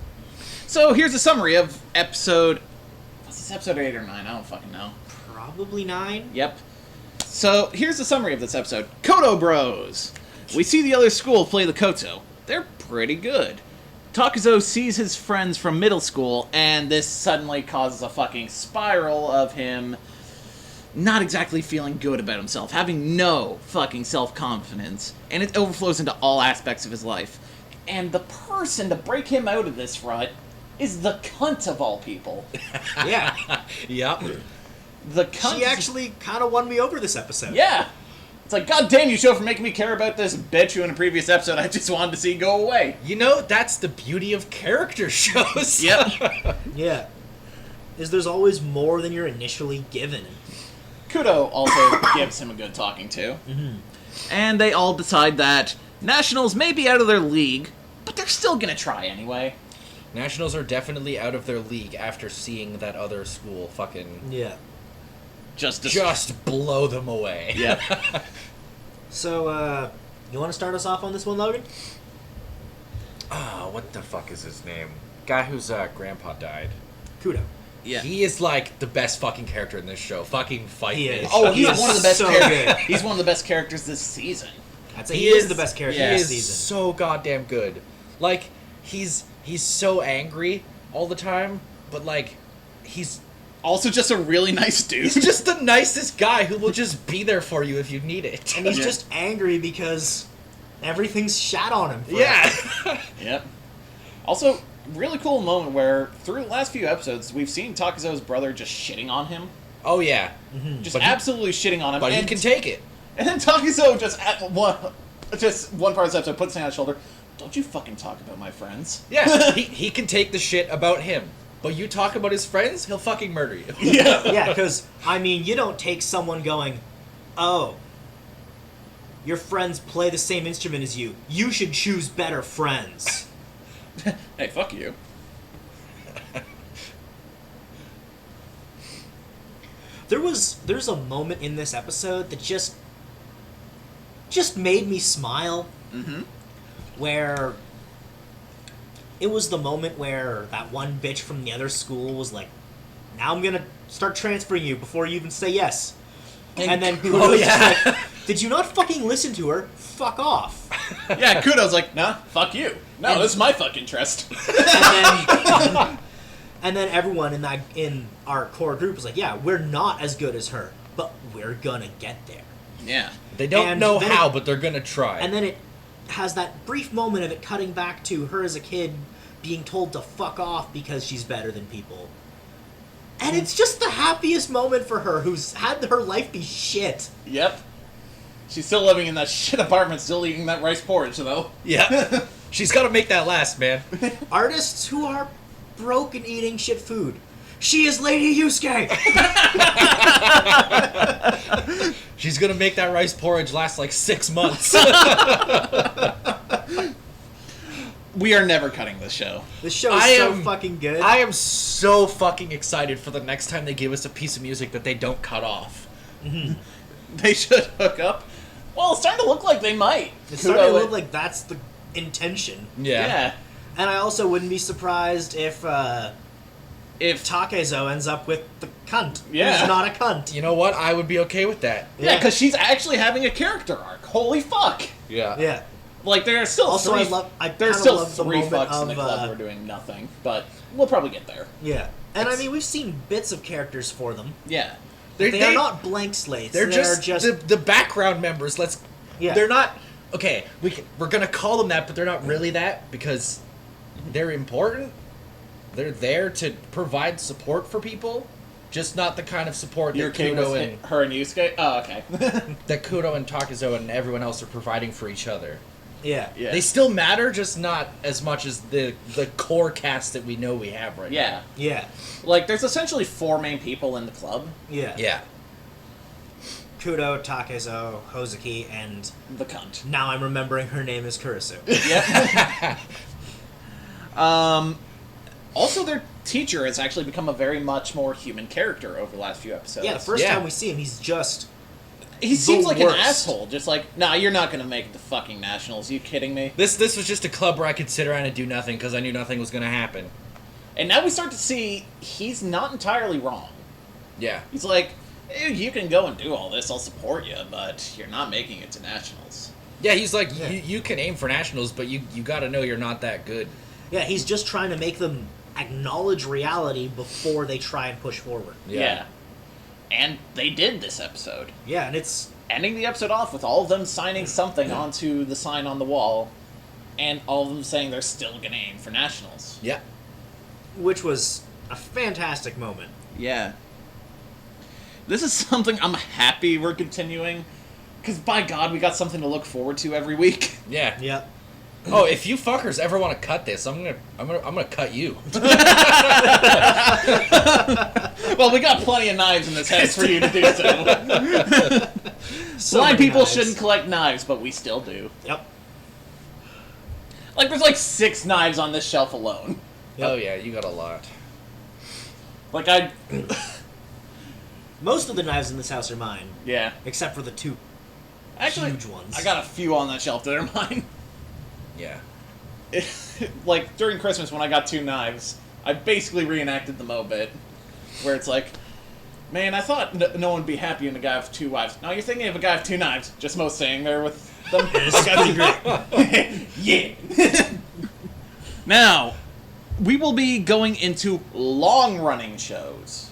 I: So, here's a summary of episode... What's this, episode 8 or 9? I don't fucking know.
J: Probably 9.
I: Yep. So, here's the summary of this episode. Koto Bros! We see the other school play the Koto. They're pretty good. Takuzo sees his friends from middle school, and this suddenly causes a fucking spiral of him not exactly feeling good about himself, having no fucking self-confidence, and it overflows into all aspects of his life. And the person to break him out of this rut is the cunt of all people.
J: Yeah.
H: Yep.
I: The cunt.
J: She actually kind of won me over this episode.
I: Yeah. It's like, God damn you, show, for making me care about this bitch who in a previous episode I just wanted to see go away.
H: You know, that's the beauty of character shows.
I: Yep.
J: Yeah. Is there's always more than you're initially given.
I: Kudo also gives him a good talking to.
J: Mm-hmm.
I: And they all decide that Nationals may be out of their league, but they're still gonna try anyway.
H: Nationals are definitely out of their league after seeing that other school fucking
J: Yeah.
I: Just
H: blow them away.
I: Yep.
J: So, you want to start us off on this one, Logan?
H: Ah, what the fuck is his name? Guy whose grandpa died.
J: Kudo.
I: Yeah.
H: He is like the best fucking character in this show. Fucking fight
J: He
H: me.
J: is.
I: Oh,
J: He
I: he's
J: is
I: one of the best
J: so
I: characters.
J: good.
I: He's one of the best characters this season.
J: I'd say he is the best character
H: He
J: this
H: is
J: season.
H: so goddamn good. Like he's so angry all the time, but like he's
I: Also, just a really nice dude.
H: he's just the nicest guy who will just be there for you if you need it.
J: And he's
I: Yeah.
J: just angry because everything's shat on him. forever.
H: Yeah.
I: Yep. Also, really cool moment where through the last few episodes we've seen Takuzo's brother just shitting on him,
H: Oh yeah.
I: just
H: But he-
I: absolutely shitting on him.
H: But he
I: and,
H: can take it.
I: and then Takuzo just one part of this episode puts his hand on his shoulder. Don't you fucking talk about my friends.
H: Yeah. he can take the shit about him. But you talk about his friends, he'll fucking murder you.
I: Yeah.
J: Yeah, because, I mean, you don't take someone going, oh, your friends play the same instrument as you. You should choose better friends.
I: Hey, fuck you.
J: There's a moment in this episode that just made me smile.
I: Mm-hmm.
J: Where it was the moment where that one bitch from the other school was like, now I'm gonna start transferring you before you even say yes. And then Kudo's just like, did you not fucking listen to her? Fuck off.
I: Yeah, Kudo's like, nah, fuck you. No, this is my fucking trust.
J: And then everyone in our core group was like, yeah, we're not as good as her, but we're gonna get there.
I: Yeah.
H: They don't
J: And
H: know
J: then
H: how, but they're gonna try.
J: And then it has that brief moment of it cutting back to her as a kid being told to fuck off because she's better than people. And it's just the happiest moment for her, who's had her life be shit.
I: Yep. She's still living in that shit apartment, still eating that rice porridge, though.
H: Yeah. She's got to make that last, man.
J: Artists who are broke and eating shit food. She is Lady Yusuke!
H: She's gonna make that rice porridge last like 6 months.
I: We are never cutting this show.
J: The show is
H: I
J: so
H: am-
J: fucking good.
H: I am so fucking excited for the next time they give us a piece of music that they don't cut off.
I: They should hook up. Well, it's starting to look like they might.
J: It's starting to
I: Kudo-
J: look like that's the intention.
I: Yeah.
J: And I also wouldn't be surprised if Takezo ends up with the cunt.
I: Yeah.
J: Who's not a cunt.
H: You know what? I would be okay with that.
I: Yeah, because she's actually having a character arc. Holy fuck!
H: Yeah.
J: Yeah.
I: Like, there are still
J: Also,
I: three,
J: I
I: there's
J: kinda
I: still
J: love the
I: three
J: moment
I: fucks in the
J: of,
I: club who are doing nothing, but we'll probably get there.
J: Yeah. And I mean, we've seen bits of characters for them.
I: Yeah.
J: They are not blank slates.
H: They're just the background members.
J: Yeah.
H: They're not okay. We're gonna call them that, but they're not really that because they're important. They're there to provide support for people, just not the kind of support
I: You're
H: that
I: okay
H: Kudo
I: with
H: and
I: her and Yusuke? Oh, okay.
H: that Kudo and Takuzo and everyone else are providing for each other.
J: Yeah.
I: Yeah.
H: They still matter, just not as much as the core cast that we know we have right
I: Yeah.
J: Yeah.
I: Like, there's essentially 4 main people in the club.
J: Yeah.
H: now. Yeah.
J: Kudo, Takezo, Hozuki, and
I: The cunt.
J: now I'm remembering her name is Kurisu.
I: Yep. Also, their teacher has actually become a very much more human character over the last few episodes.
J: Yeah, the first
H: Yeah.
J: time we see him, he's just...
I: He seems like
J: worst.
I: an asshole. Just like, nah, you're not gonna make the fucking nationals. You kidding me?
H: This was just a club where I could sit around and do nothing because I knew nothing was gonna happen.
I: And now we start to see he's not entirely wrong.
H: Yeah.
I: He's like, "Eh, you can go and do all this. I'll support you, but you're not making it to nationals."
H: Yeah, he's like,
J: Yeah.
H: You can aim for nationals, but you gotta know you're not that good.
J: Yeah, he's just trying to make them acknowledge reality before they try and push forward.
I: Yeah. And they did this episode.
J: Yeah, and it's...
I: Ending the episode off with all of them signing something onto the sign on the wall, and all of them saying they're still gonna aim for nationals.
H: Yeah.
J: Which was a fantastic moment.
I: Yeah. This is something I'm happy we're continuing, because by God, we got something to look forward to every week.
H: Yeah.
J: Yep.
H: Oh, if you fuckers ever want to cut this, I'm gonna cut you.
I: Well, we got plenty of knives in this house for you to do so.
J: So
I: Blind
J: many
I: people
J: knives.
I: shouldn't collect knives, but we still do.
J: Yep.
I: Like, there's like 6 knives on this shelf alone.
J: Yep.
H: Oh yeah, you got a lot.
I: Like,
J: Most of the knives in this house are mine,
I: yeah.
J: except for the 2
I: Actually,
J: huge ones.
I: I got a few on that shelf that are mine.
H: Yeah.
I: Like, during Christmas when I got 2 knives, I basically reenacted the Mo bit. where it's like, man, I thought no one would be happy in a guy with 2 wives. No, you're thinking of a guy with 2 knives. Just Mo staying there with them.
J: This is pretty great.
I: Yeah. Now, we will be going into long-running shows.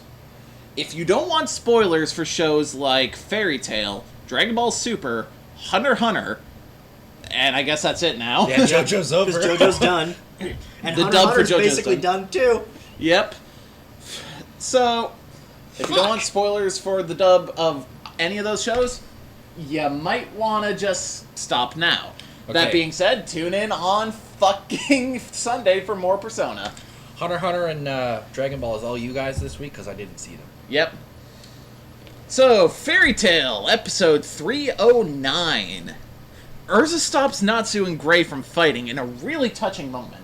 I: If you don't want spoilers for shows like Fairy Tail, Dragon Ball Super, Hunter x Hunter, and I guess that's it now.
H: Yeah, JoJo's over.
J: Because JoJo's done. And
I: The
J: Hunter
I: dub for
J: x Hunter's
I: JoJo's
J: basically done too.
I: Yep. So, if you don't want spoilers for the dub of any of those shows, you might want to just stop now. That
H: Okay.
I: being said, tune in on fucking Sunday for more Persona.
H: Hunter x Hunter and Dragon Ball is all you guys this week because I didn't see them.
I: Yep. So, Fairy Tail, episode 309. Urza stops Natsu and Gray from fighting in a really touching moment.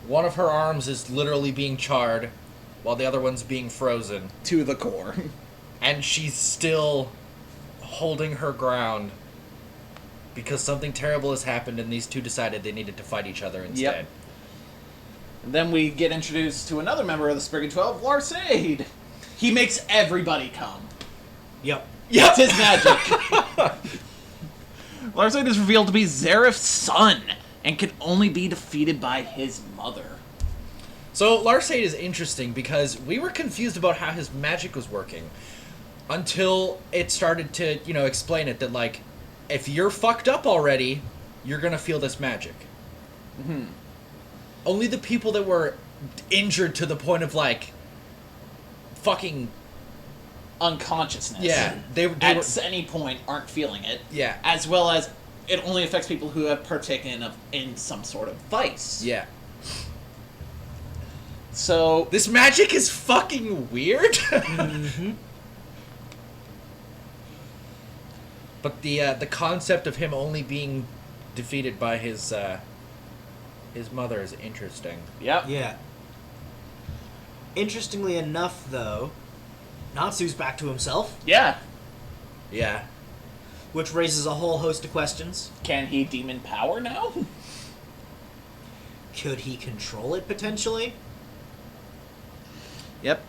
H: One of her arms is literally being charred, while the other one's being frozen.
I: To the core.
H: And she's still holding her ground because something terrible has happened and these two decided they needed to fight each other instead.
I: Yep. Then we get introduced to another member of the Spriggan 12, Larsaid. He makes everybody come.
J: Yep.
I: That's his magic. Larsaid is revealed to be Zaref's son and can only be defeated by his mother.
H: So Larsaid is interesting because we were confused about how his magic was working until it started to, explain it that, like, if you're fucked up already, you're gonna feel this magic.
I: Mm-hmm.
H: Only the people that were injured to the point of, like, fucking...
I: Unconsciousness.
H: Yeah. They were...
I: At any point aren't feeling it.
H: Yeah.
I: As well as it only affects people who have partaken in some sort of vice.
H: Yeah.
I: So...
H: This magic is fucking weird.
J: Mm-hmm.
H: But the concept of him only being defeated by his mother is interesting.
I: Yep.
J: Yeah. Interestingly enough, though, Natsu's back to himself,
I: Yeah.
H: Yeah.
J: which raises a whole host of questions.
I: Can he demon power now?
J: Could he control it, potentially?
I: Yep.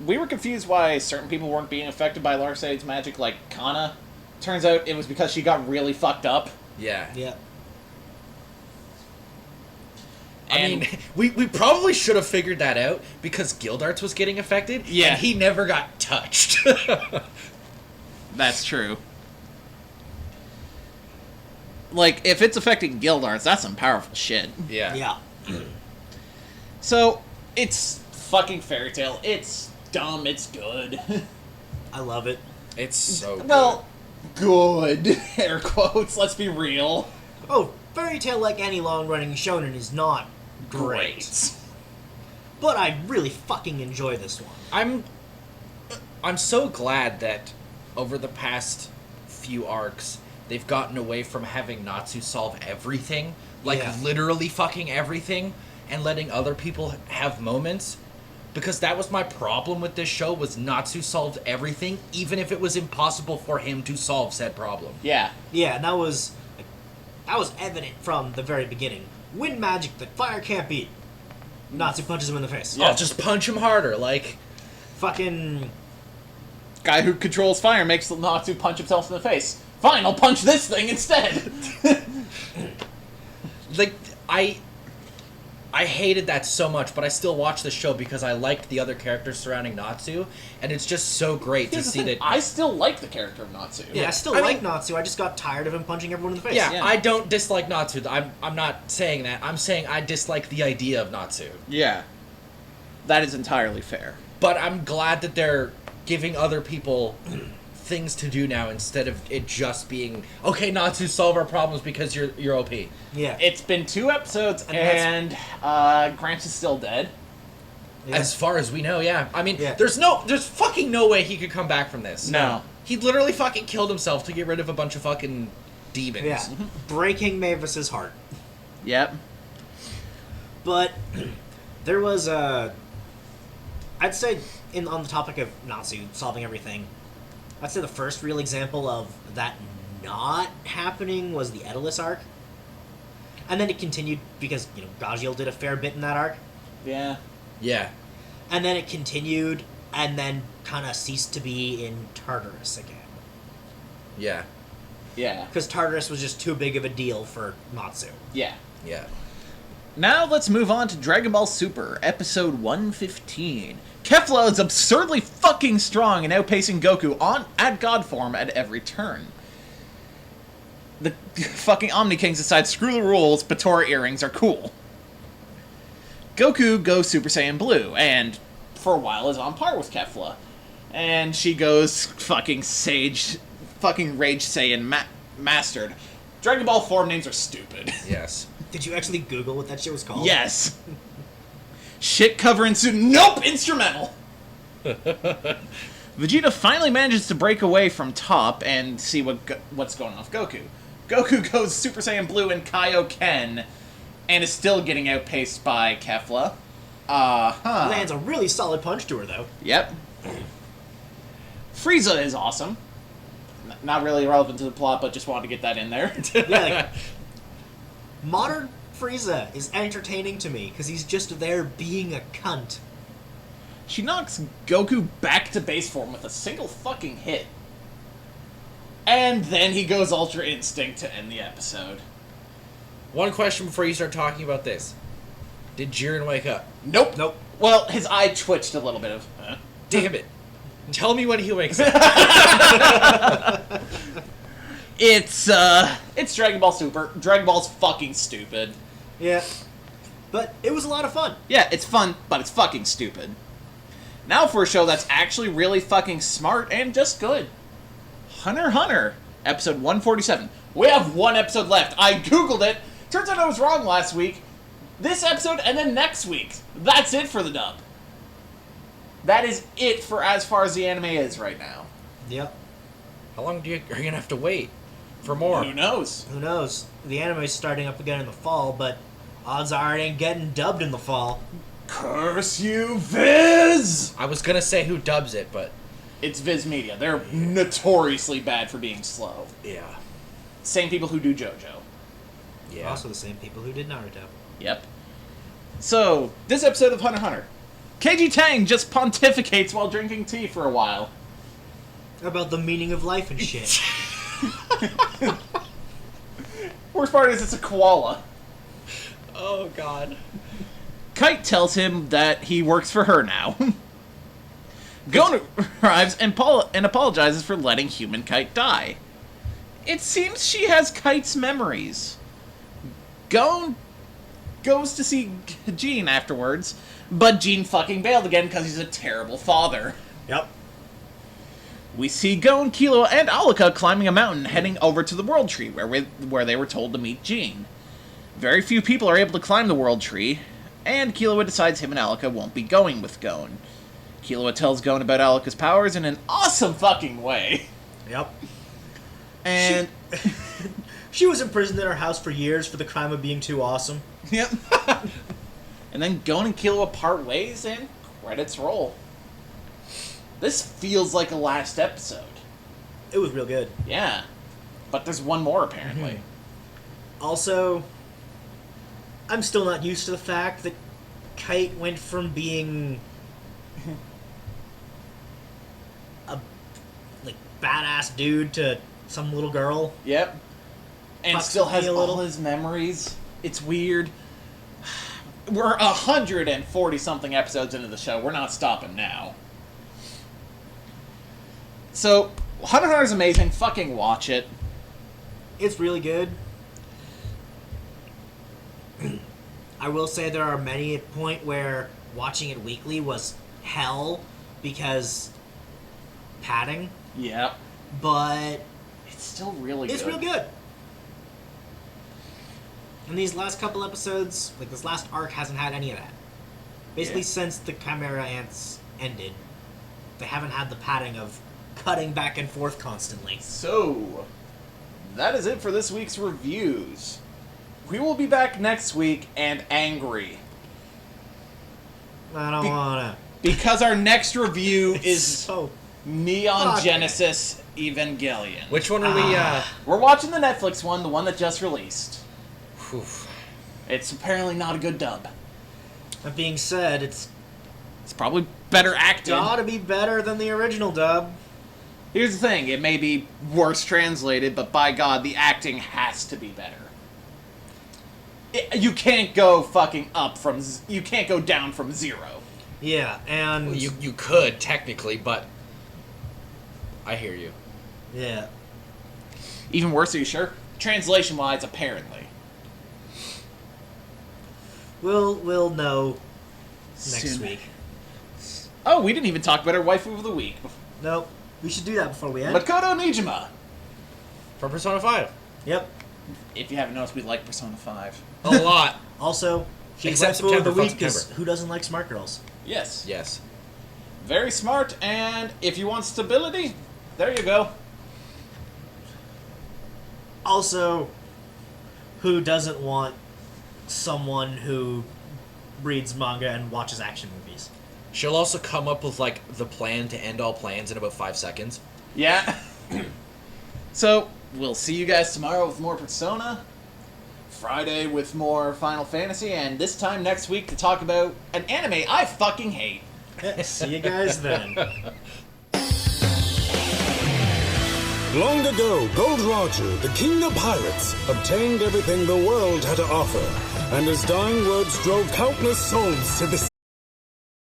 I: We were confused why certain people weren't being affected by Larsaid's magic, like Kana. Turns out it was because she got really fucked up.
H: Yeah.
J: Yeah.
H: I mean, we probably should have figured that out because Gildarts was getting affected.
I: Yeah.
H: And he never got touched.
I: That's true. Like, if it's affecting Gildarts, that's some powerful shit.
H: Yeah.
J: Yeah.
I: So, it's fucking Fairy Tail. It's dumb. It's good.
J: I love it.
H: It's so good.
I: Well, good. Air quotes. Let's be real.
J: Oh, Fairy Tail, like any long-running shonen, is not great. But I really fucking enjoy this one.
H: I'm so glad that over the past few arcs, they've gotten away from having Natsu solve everything. Like,
J: Yeah.
H: literally fucking everything. And letting other people have moments. Because that was my problem with this show, was Natsu solved everything, even if it was impossible for him to solve said problem.
I: Yeah.
J: Yeah, and that was evident from the very beginning. Wind magic that fire can't beat. Natsu punches him in the face.
H: Oh, just punch him harder, like...
J: Fucking...
I: Guy who controls fire makes Natsu punch himself in the face. Fine, I'll punch this thing instead.
H: Like, I hated that so much, but I still watch the show because I liked the other characters surrounding Natsu, and it's just so great to
I: Here's the
H: see
I: thing,
H: that...
I: I still like the character of Natsu.
J: Yeah, I still
H: I
J: like
H: mean-
J: Natsu, I just got tired of him punching everyone in the face.
H: Yeah,
I: Yeah.
H: I don't dislike Natsu. I'm not saying that. I'm saying I dislike the idea of Natsu.
I: Yeah. That is entirely fair.
H: But I'm glad that they're giving other people things to do now instead of it just being, okay, Natsu, solve our problems because you're OP.
J: Yeah.
I: It's been 2 episodes,
J: And
I: and Grant is still dead.
J: Yeah.
H: As far as we know, yeah. I mean,
J: Yeah.
H: there's fucking no way he could come back from this.
I: No.
H: He literally fucking killed himself to get rid of a bunch of fucking demons.
J: Yeah. Breaking Mavis's heart.
I: Yep.
J: But there was I'd say on the topic of Natsu solving everything, I'd say the first real example of that not happening was the Edalus arc. And then it continued because, Gajiel did a fair bit in that arc.
I: Yeah.
H: Yeah.
J: And then it continued, and then kind of ceased to be in Tartarus again.
H: Yeah.
I: Yeah.
J: Because Tartarus was just too big of a deal for Natsu.
I: Yeah.
H: Yeah.
I: Now let's move on to Dragon Ball Super, episode 115. Kefla is absurdly fucking strong and outpacing Goku at God form at every turn. The fucking Omni Kings decide, screw the rules, Batora earrings are cool. Goku goes Super Saiyan Blue, and for a while is on par with Kefla. And she goes fucking Rage Saiyan Mastered. Dragon Ball form names are stupid.
H: Yes.
J: Did you actually Google what that shit was called?
I: Yes. Shit covering suit. Nope, instrumental. Vegeta finally manages to break away from Top and see what's going on with Goku. Goku goes Super Saiyan Blue and Kaioken, and is still getting outpaced by Kefla.
J: Lands a really solid punch to her, though.
I: Yep. Frieza is awesome. Not really relevant to the plot, but just wanted to get that in there.
J: Yeah, modern Frieza is entertaining to me, because he's just there being a cunt.
I: She knocks Goku back to base form with a single fucking hit. And then he goes Ultra Instinct to end the episode.
H: One question before you start talking about this. Did Jiren wake up?
I: Nope.
J: Nope.
I: Well, his eye twitched a little bit of...
H: Damn it. Tell me when he wakes up.
I: It's Dragon Ball Super. Dragon Ball's fucking stupid.
J: Yeah. But it was a lot of fun.
I: Yeah, it's fun, but it's fucking stupid. Now for a show that's actually really fucking smart and just good. Hunter x Hunter, episode 147. We have one episode left. I googled it. Turns out I was wrong last week. This episode and then next week. That's it for the dub. That is it for as far as the anime is right now.
J: Yep.
H: How long are you gonna have to wait for more?
I: Who knows?
J: Who knows? The anime's starting up again in the fall, but odds are it ain't getting dubbed in the fall.
I: Curse you, Viz!
H: I was gonna say who dubs it, but...
I: It's Viz Media. They're notoriously bad for being slow.
H: Yeah.
I: Same people who do JoJo.
H: Yeah.
J: Also the same people who did Naruto.
I: Yep. So, this episode of Hunter x Hunter. KG Tang just pontificates while drinking tea for a while.
J: About the meaning of life and shit.
I: Worst part is it's a koala.
H: Oh, God.
I: Kite tells him that he works for her now. Gon arrives and apologizes for letting human Kite die. It seems she has Kite's memories. Gon goes to see Jean afterwards, but Jean fucking bailed again because he's a terrible father.
J: Yep.
I: We see Gon, Killua, and Alaka climbing a mountain heading over to the World Tree, where they were told to meet Jean. Very few people are able to climb the World Tree, and Killua decides him and Alaka won't be going with Gon. Killua tells Gon about Alaka's powers in an awesome fucking way.
J: Yep.
I: And...
J: She was imprisoned in her house for years for the crime of being too awesome.
I: Yep. And then Gon and Killua part ways and credits roll. This feels like a last episode.
J: It was real good.
I: Yeah. But there's one more, apparently.
J: Also, I'm still not used to the fact that Kite went from being a badass dude to some little girl.
I: Yep. And
J: Fucks
I: still has
J: me a
I: all
J: little.
I: his memories. It's weird. We're 140-something episodes into the show. We're not stopping now. So, Hunter x Hunter is amazing. Fucking watch it.
J: It's really good. I will say there are many a point where watching it weekly was hell because padding,
I: Yep.
J: but
I: It's still really
J: it's
I: good.
J: real good. And these last couple episodes, this last arc hasn't had any of that. Basically,
I: Yeah.
J: since the Chimera Ants ended, they haven't had the padding of cutting back and forth constantly.
I: So, that is it for this week's reviews. We will be back next week and angry.
J: I don't wanna.
I: Because our next review is
J: So
I: Neon
J: Fuck.
I: Genesis Evangelion.
H: Which one are we,
I: We're watching the Netflix one, the one that just released.
H: Whew.
I: It's apparently not a good dub.
J: that being said, it's
I: It's probably better acted.
J: Gotta be better than the original dub.
I: Here's the thing, it may be worse translated, but by God, the acting has to be better. You can't go fucking up from... You can't go down from 0.
J: Yeah, and...
H: Well, you could, technically, but... I hear you.
J: Yeah.
I: Even worse, are you sure? Translation-wise, apparently.
J: We'll know next
I: Soon.
J: week.
I: Oh, we didn't even talk about our waifu of the week.
J: Nope. We should do that before we end.
I: Makoto Nijima.
H: From Persona 5.
J: Yep.
I: If you haven't noticed, we like Persona 5.
H: A lot.
J: Also, she's
H: Except
J: waifu of the
H: September,
J: week
H: from
J: because
H: September.
J: who doesn't like smart girls?
I: Yes.
H: Yes.
I: Very smart, and if you want stability, there you go.
J: Also, who doesn't want someone who reads manga and watches action movies?
H: She'll also come up with, like, the plan to end all plans in about 5 seconds.
I: Yeah. So, we'll see you guys tomorrow with more Persona, Friday with more Final Fantasy, and this time next week to talk about an anime I fucking hate.
J: See you guys then.
F: Long ago, Gold Roger, the king of pirates, obtained everything the world had to offer, and his dying words drove countless souls to the sea.